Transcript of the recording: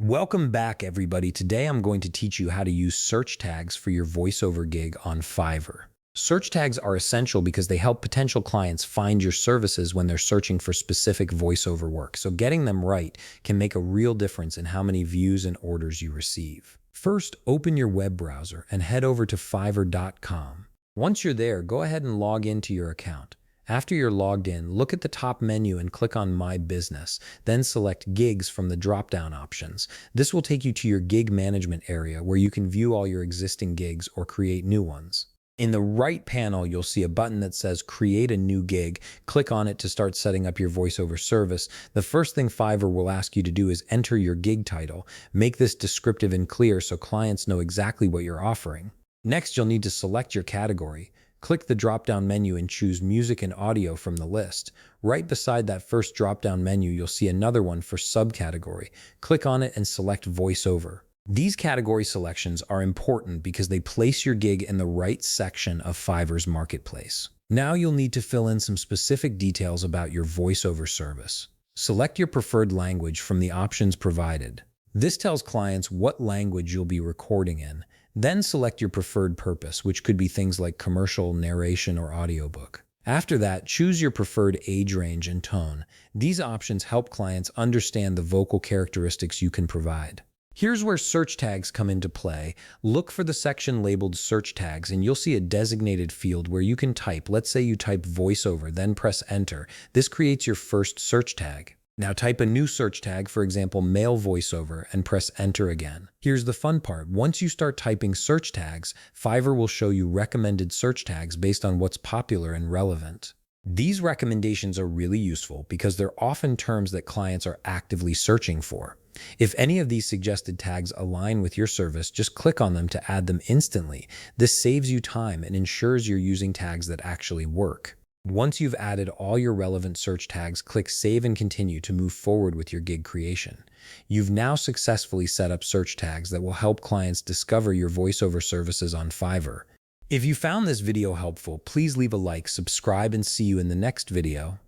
Welcome back, everybody. Today I'm going to teach you how to use search tags for your voiceover gig on Fiverr. Search tags are essential because they help potential clients find your services when they're searching for specific voiceover work. So getting them right can make a real difference in how many views and orders you receive. First, open your web browser and head over to fiverr.com. Once you're there, go ahead and log into your account. After you're logged in, look at the top menu and click on My Business, then select Gigs from the drop-down options. This will take you to your gig management area where you can view all your existing gigs or create new ones. In the right panel, you'll see a button that says Create a New Gig. Click on it to start setting up your voiceover service. The first thing Fiverr will ask you to do is enter your gig title. Make this descriptive and clear so clients know exactly what you're offering. Next, you'll need to select your category. Click the drop-down menu and choose Music and Audio from the list. Right beside that first drop-down menu, you'll see another one for subcategory. Click on it and select VoiceOver. These category selections are important because they place your gig in the right section of Fiverr's marketplace. Now you'll need to fill in some specific details about your voiceover service. Select your preferred language from the options provided. This tells clients what language you'll be recording in. Then select your preferred purpose, which could be things like commercial, narration, or audiobook. After that, choose your preferred age range and tone. These options help clients understand the vocal characteristics you can provide. Here's where search tags come into play. Look for the section labeled search tags and you'll see a designated field where you can type. Let's say you type voiceover, then press enter. This creates your first search tag. Now type a new search tag, for example, male voiceover, and press enter again. Here's the fun part. Once you start typing search tags, Fiverr will show you recommended search tags based on what's popular and relevant. These recommendations are really useful because they're often terms that clients are actively searching for. If any of these suggested tags align with your service, just click on them to add them instantly. This saves you time and ensures you're using tags that actually work. Once you've added all your relevant search tags, click Save and Continue to move forward with your gig creation. You've now successfully set up search tags that will help clients discover your voiceover services on Fiverr. If you found this video helpful, please leave a like, subscribe, and see you in the next video.